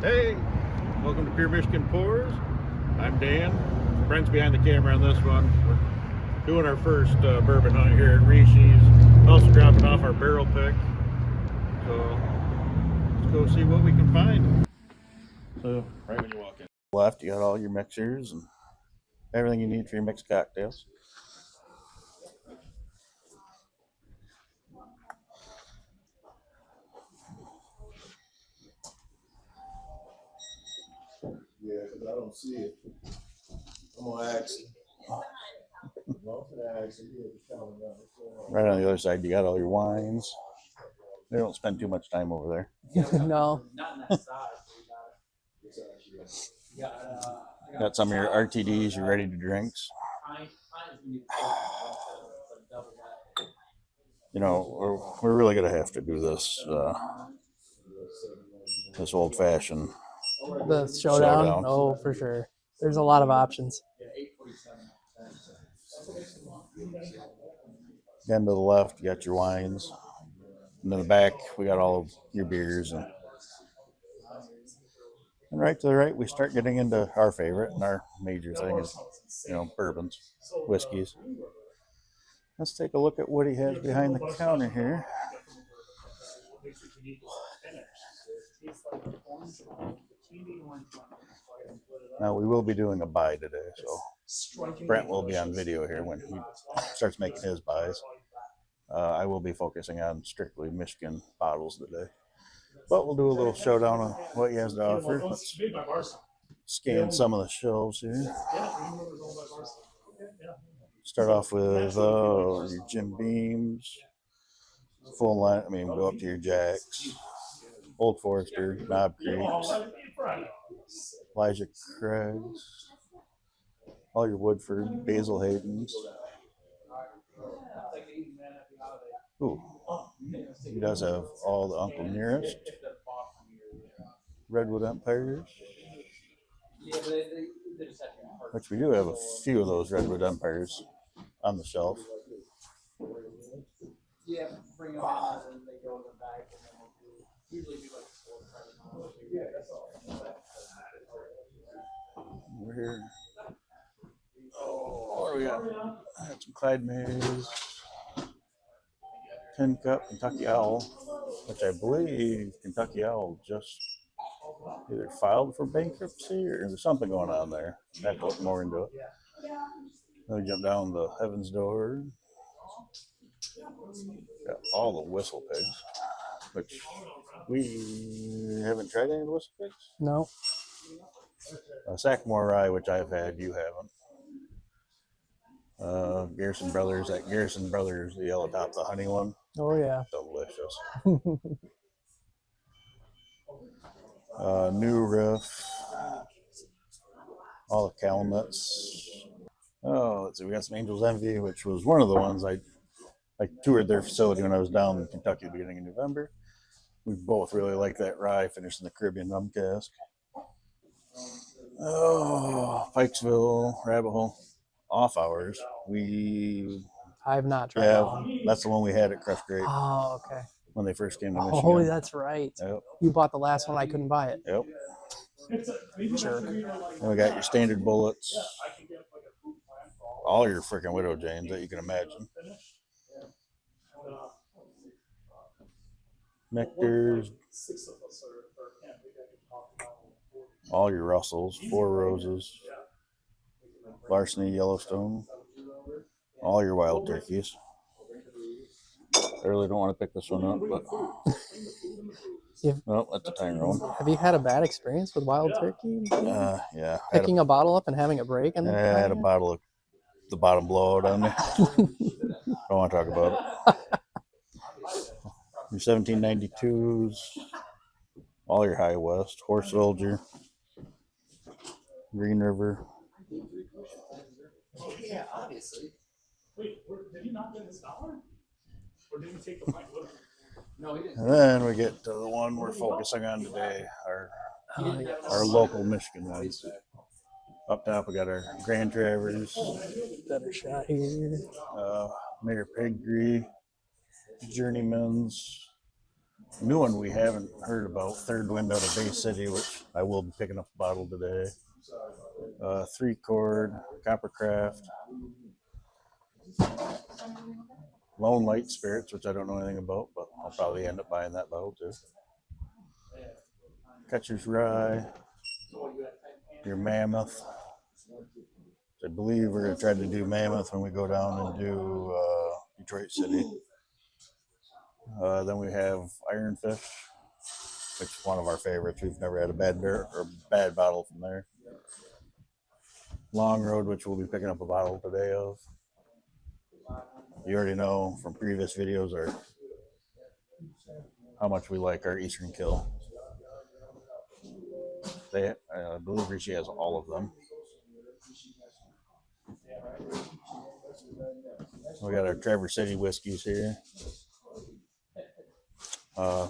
Hey, welcome to Pure Michigan Pours. I'm Dan. Brent's behind the camera on this one. We're doing our first bourbon hunt here at Rishi's. Also dropping off our barrel pick. So let's go see what we can find. So right when you walk in, left, you got all your mixers and everything you need for your mixed cocktails. Yeah, because I don't see it. I'm gonna ask him. Right on the other side, you got all your wines. They don't spend too much time over there. No. Got some of your RTDs, your ready to drinks. You know, we're really gonna have to do this this old fashioned The showdown? Oh, for sure. There's a lot of options. Then to the left, you got your wines. And then the back, we got all of your beers. And right to the right, we start getting into our favorite, and our major thing is, bourbons, whiskeys. Let's take a look at what he has behind the counter here. Now, we will be doing a buy today, so Brent will be on video here when he starts making his buys. I will be focusing on strictly Michigan bottles today. But we'll do a little showdown of what he has to offer. Let's scan some of the shelves here. Start off with your Jim Beams, full line. I mean, go up to your Jacks, Old Forester, Knob Creeks, Elijah Craig's, all your Woodford, Basil Hayden's. Ooh, he does have all the Uncle Nearest, Redwood Empires, which we do have a few of those Redwood Empires on the shelf. We're here. Oh, what do we got? I got some Clyde Mays, Tin Cup, Kentucky Owl, which I believe Kentucky Owl just either filed for bankruptcy or there's something going on there. I have to look more into it. Then we jump down the Heaven's Door. Got all the Whistle Pigs, which we haven't tried any of the Whistle Pigs. No. Sackmore Rye, which I've had, you haven't. Garrison Brothers, that Garrison Brothers, the yellow top, the honey one. Oh, yeah. Delicious. New Riff, all the Calumet. Oh, let's see, we got some Angel's Envy, which was one of the ones I toured their facility when I was down in Kentucky at the beginning of November. We both really like that rye, finished in the Caribbean rum cask. Oh, Pikesville, Rabbit Hole, off hours. I've not tried that one. Yeah, that's the one we had at Crush Grape. Oh, okay. When they first came to Michigan. Oh, that's right. Yep. You bought the last one. I couldn't buy it. Yep. Sure. Then we got your standard bullets. All your freaking Widow James that you can imagine. Nectars. All your Russells. Four Roses. Larceny, Yellowstone. All your Wild Turkeys. I really don't want to pick this one up, but well, that's a tiny one. Have you had a bad experience with wild turkey? Yeah. Picking a bottle up and having it break? I had a bottle of the bottom blowout on me. Don't want to talk about it. Your 1792s, all your High West, Horse Soldier, Green River. Yeah, obviously. Wait, did he not get his dollar? Or did he take the pint with him? No, he didn't. And then we get to the one we're focusing on today, our local Michigan ones. Up top, we got our Grand Travers. Better shot here. Mayor Pedigree, Journeyman's, New one we haven't heard about, Third Wind out of Bay City, which I will be picking up a bottle today. 3-chord, Coppercraft. Lone Light Spirits, which I don't know anything about, but I'll probably end up buying that bottle too. Catcher's Rye, your Mammoth. I believe we're going to try to do Mammoth when we go down and do Detroit City. Then we have Ironfish, which is one of our favorites. We've never had a bad beer or bad bottle from there. Long Road, which we'll be picking up a bottle today of. You already know from previous videos how much we like our Eastern Kill. I believe Rishi has all of them. We got our Traverse City whiskeys here.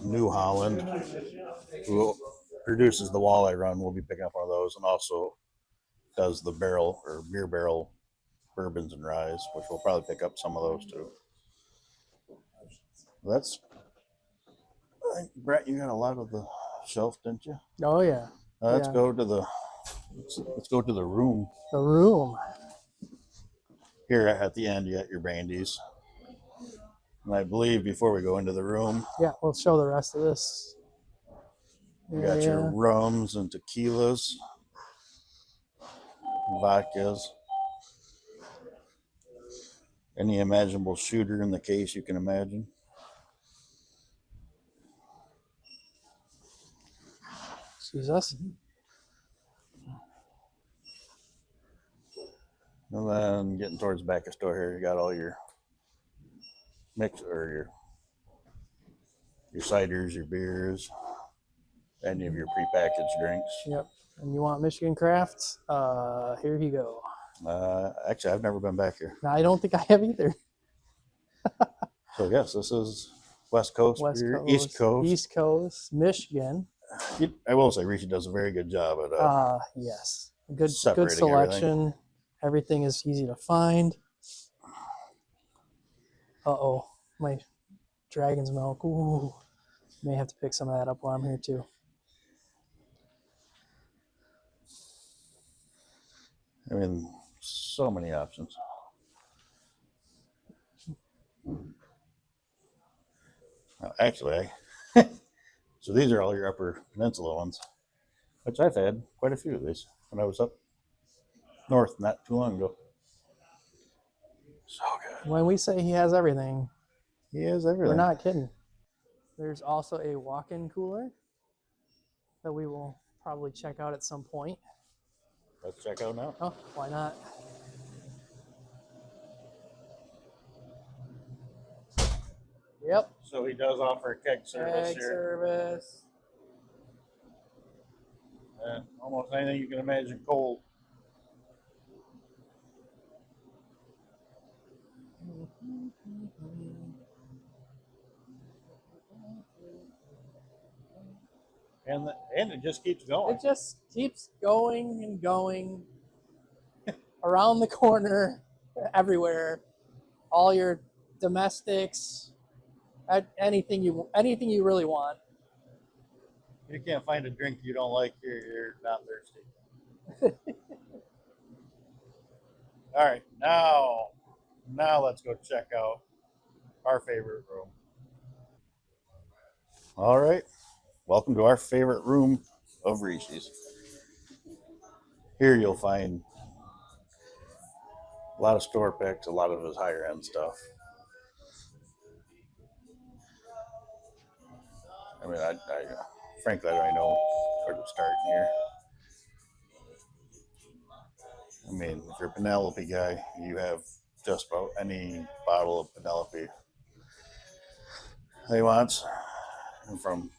New Holland, who produces the Walleye Run, will be picking up one of those, and also does the barrel or beer barrel bourbons and ryes, which we'll probably pick up some of those too. That's, I think, Brett, you got a lot of the shelf, didn't you? Oh yeah. Let's go to the room. The room. Here at the end, you got your brandies. And I believe before we go into the room, Yeah, we'll show the rest of this. You got your rums and tequilas, vodkas, any imaginable shooter in the case you can imagine. Excuse us. And then getting towards the back of the store here, you got all your mix or your ciders, your beers, any of your prepackaged drinks. Yep. And you want Michigan crafts? Here you go. Actually, I've never been back here. No, I don't think I have either. So yes, this is West Coast, East Coast. East Coast, Michigan. I will say Rishi does a very good job at yes. Good separating selection. Everything is easy to find. Uh-oh. My dragon's milk. Ooh. May have to pick some of that up while I'm here too. I mean, so many options. Actually, so these are all your Upper Peninsula ones, which I've had quite a few of these when I was up north not too long ago. So good. When we say he has everything, He has everything. we're not kidding. There's also a walk-in cooler that we will probably check out at some point. Let's check out now. Oh, why not? Yep. So he does offer a keg service Keg here. service. And almost anything you can imagine cold. And it just keeps going. It just keeps going and going around the corner, everywhere. All your domestics, anything you really want. You can't find a drink you don't like, you're not thirsty. All right, now let's go check out our favorite room. All right, welcome to our favorite room of Rishi's. Here you'll find a lot of store picks, a lot of his higher end stuff. I mean, I frankly, I don't even know where to start in here. I mean, if you're a Penelope guy, you have just about any bottle of Penelope he wants. And from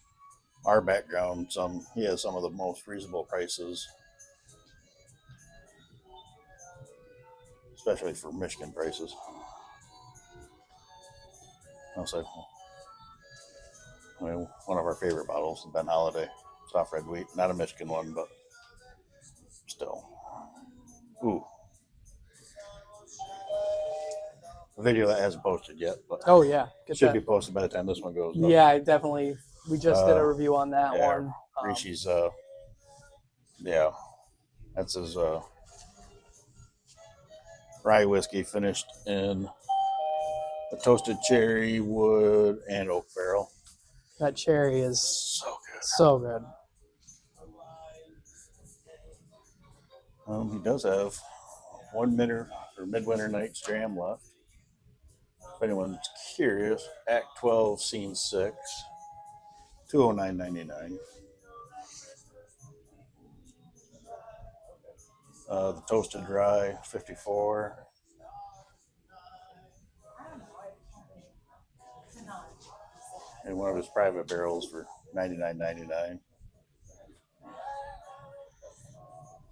our background, he has some of the most reasonable prices, especially for Michigan prices. I'll say, I mean, one of our favorite bottles, Ben Holiday soft red wheat, not a Michigan one, but still. Ooh. a video that hasn't posted yet, but Oh yeah, get should that. be posted by the time this one goes up. Yeah, I definitely. We just did a review on that yeah, one. Rishi's, yeah, that's his rye whiskey finished in a toasted cherry, wood, and oak barrel. That cherry is So good. so good. He does have one midwinter night's jam left. If anyone's curious, Act 12, Scene 6, $209.99. The toasted rye, $54. And one of his private barrels for $99.99.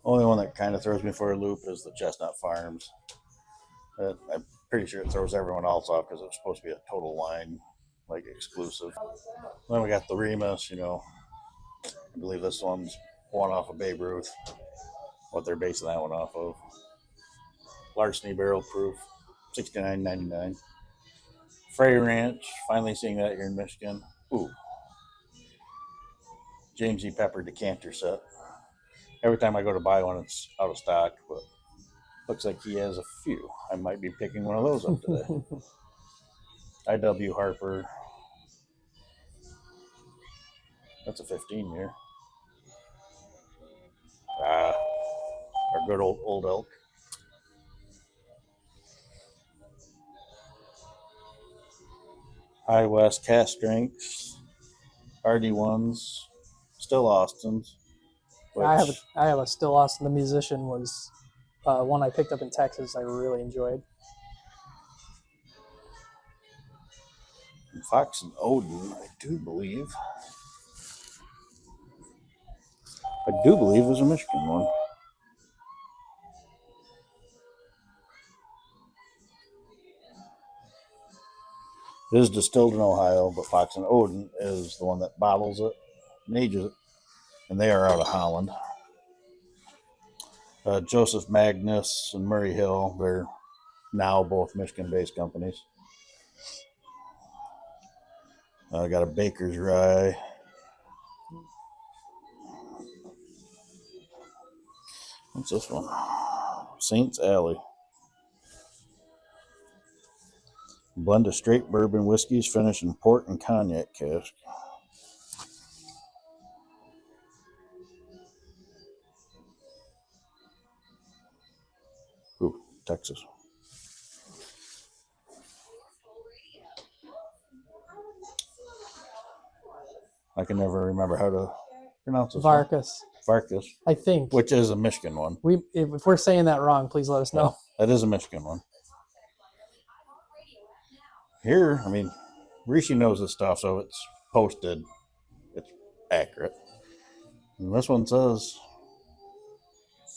Only one that kind of throws me for a loop is the Chestnut Farms. I'm pretty sure it throws everyone else off because it's supposed to be a total line, like exclusive. Then we got the Remus, I believe this one's one off of Babe Ruth, what they're basing that one off of. Larceny barrel proof, $69.99. Frey Ranch, finally seeing that here in Michigan. Ooh. James E. Pepper decanter set. Every time I go to buy one, it's out of stock, but looks like he has a few. I might be picking one of those up today. I.W. Harper. That's a 15-year. Our good old elk. High West cast strengths. RD1s. Still Austins. I have a Still Austin the Musician was one I picked up in Texas. I really enjoyed. Fox and Odin, I do believe is a Michigan one. It is distilled in Ohio, but Fox and Odin is the one that bottles it and ages it, and they are out of Holland. Joseph Magnus and Murray Hill, they're now both Michigan-based companies. I got a Baker's Rye. What's this one? Saints Alley. Blend of straight bourbon whiskeys finished in port and cognac cask. Ooh, Texas. I can never remember how to pronounce this one. Varkas, I think. which is a Michigan one. If we're saying that wrong, please let us know. That is a Michigan one. Here, I mean, Rishi knows this stuff, so it's posted. It's accurate. And this one says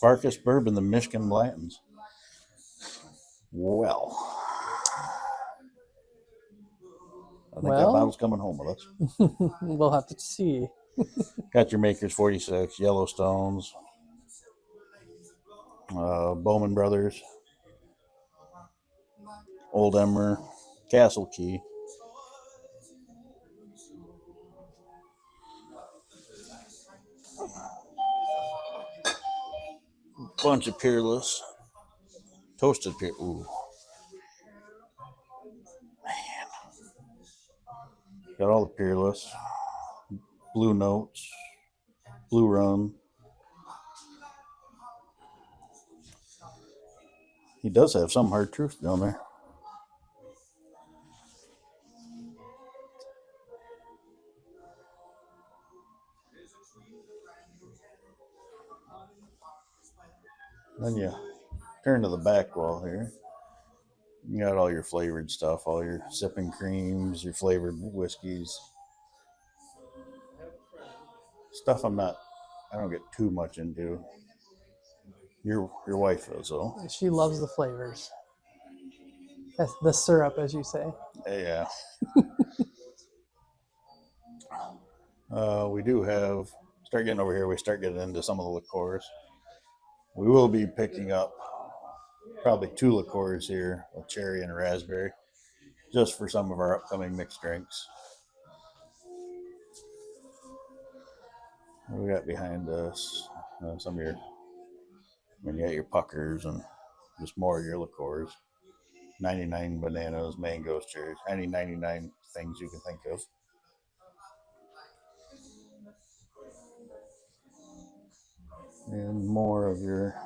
Farkas Bourbon, the Michigan Blanton's. Well, I think that bottle's coming home with us. We'll have to see. Got your Makers 46, Yellowstones, Bowman Brothers, Old Emmer, Castle Key. Bunch of Peerless. Toasted Peerless. Ooh. Man. Got all the Peerless. Blue Notes. Blue Rum. He does have some hard truth down there. Then you turn to the back wall here. You got all your flavored stuff, all your sipping creams, your flavored whiskeys. Stuff I don't get too much into. Your wife is, though. She loves the flavors. That's the syrup, as you say. Yeah. We do have, start getting over here, we start getting into some of the liqueurs. We will be picking up probably 2 liqueurs here, a cherry and a raspberry, just for some of our upcoming mixed drinks. What we got behind us? Some of your, you got your puckers and just more of your liqueurs. 99 bananas, mangoes, cherries, any 99 things you can think of. And more of your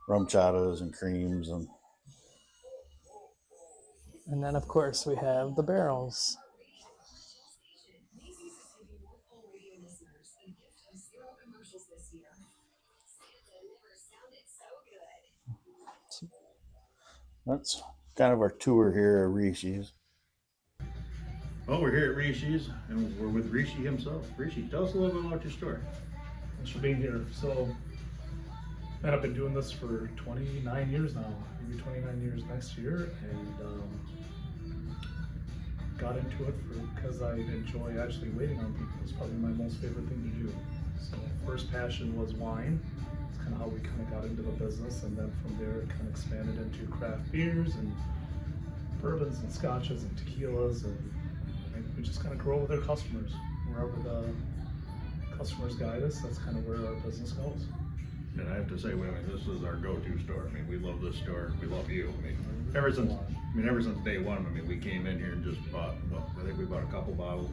rum chatas and creams. And then, of course, we have the barrels. That's kind of our tour here at Rishi's. Well, we're here at Rishi's, and we're with Rishi himself. Rishi, tell us a little bit about your store. Thanks for being here. So, man, I've been doing this for 29 years now. Maybe 29 years next year, and got into it because I enjoy actually waiting on people. It's probably my most favorite thing to do. So, first passion was wine. It's kind of how we kind of got into the business, and then from there it kind of expanded into craft beers and bourbons and scotches and tequilas, and we just kind of grow with our customers. Wherever the customers guide us, that's kind of where our business goes. And I have to say, I mean, this is our go-to store. I mean, we love this store. We love you. I mean, ever since day one, I mean, we came in here and just bought, well, I think we bought a couple bottles.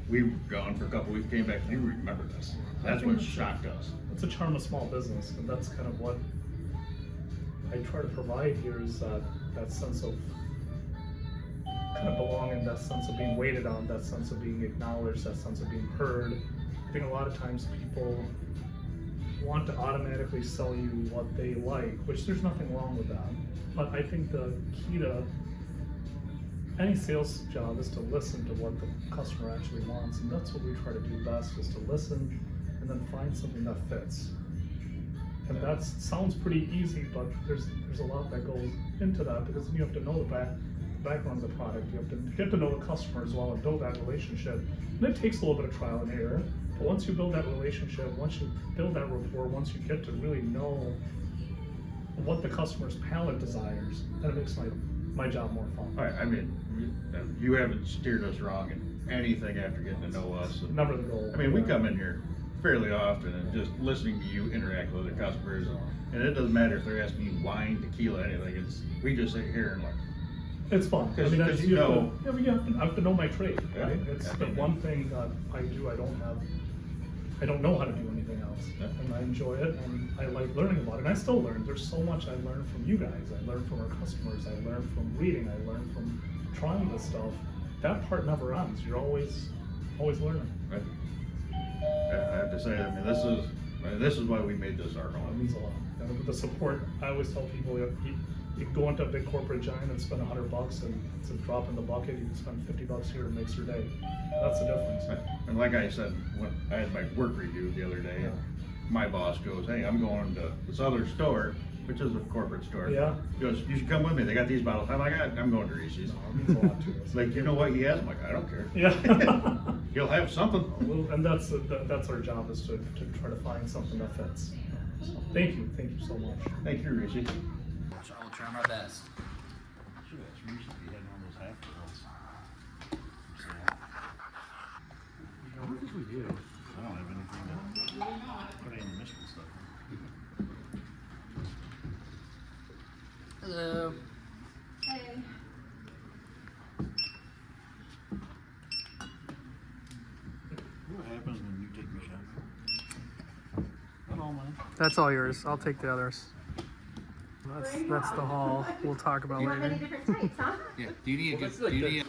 We were gone for a couple weeks, came back, you remember this. That's what shocked us. It's a charm of small business, and that's kind of what I try to provide here, is that sense of kind of belonging, that sense of being waited on, that sense of being acknowledged, that sense of being heard. I think a lot of times people want to automatically sell you what they like, which there's nothing wrong with that. But I think the key to any sales job is to listen to what the customer actually wants, and that's what we try to do best, is to listen and then find something that fits. And that sounds pretty easy, but there's a lot that goes into that, because then you have to know the background of the product. You have to get to know the customer as well and build that relationship. And it takes a little bit of trial and error, but once you build that relationship, once you build that rapport, once you get to really know what the customer's palate desires, then it makes my job more fun. All right, I mean, you haven't steered us wrong in anything after getting to know us. And, Never the goal. I mean, we come in here fairly often and just listening to you interact with other customers, and it doesn't matter if they're asking you wine, tequila, anything. We just sit here and like, it's fun. I mean, because you have to know my trade, right? Yeah. It's the one thing that I do. I don't know how to do anything else, and I enjoy it, and I like learning about it. And I still learn. There's so much I learn from you guys. I learn from our customers. I learn from reading. I learn from trying this stuff. That part never ends. You're always learning. right? I have to say, I mean, this is why we made this our It home. means a lot. And with the support, I always tell people, you can go into a big corporate giant and spend $100, and it's a drop in the bucket. You can spend $50 here and it makes your day. That's the difference. And like I said, when I had my work review the other day, my boss goes, "Hey, I'm going to this other store, which is a corporate store." Yeah. He goes, "You should come with me. They got these bottles." I'm like, "I'm going to Rishi's." No, it means a lot to us. It's like, you know what he has? I'm like, I don't care. Yeah. He'll have something. And that's our job, is to try to find something that fits. So, thank you so much. Thank you, Rishi. I'll try my best. Sure, that's Rishi. He had one of those half girls. What did we do? I don't have anything to put in the Michigan stuff. Hello. Hey. What happens when you take me shopping? Not all mine. That's all yours. I'll take the others. That's the haul we'll talk about You have many later. different types, huh? Yeah. Do you need a good? Do you need?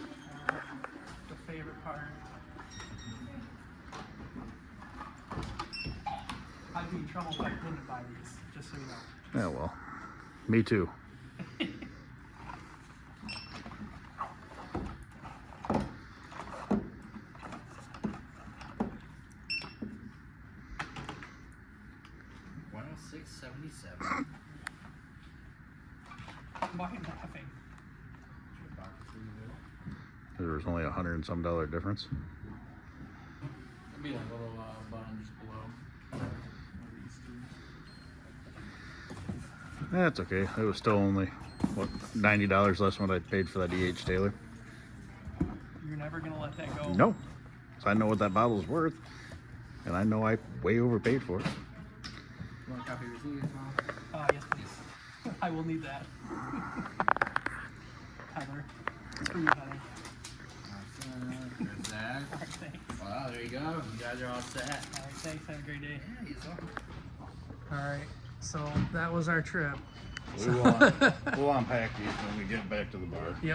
The favorite part. I'd be in trouble if I didn't buy these, just so you know. Yeah, well, me too. $106.77. Why laughing? There was only $100 and some difference. There'll be a little button just below. That's okay. It was still only, what, $90 less than what I paid for that EH Taylor. You're never gonna let that go. No. So I know what that bottle's worth. And I know I way overpaid for it. You want a copy of your receipt, Tom? Yes, please. I will need that. Heather. It's for you, Heather. There's that. All right, thanks. Wow, there you go. You guys are all set. All right, thanks. Have a great day. Yeah, you saw. All right, so that was our trip. We'll unpack these when we get back to the bar. Yep.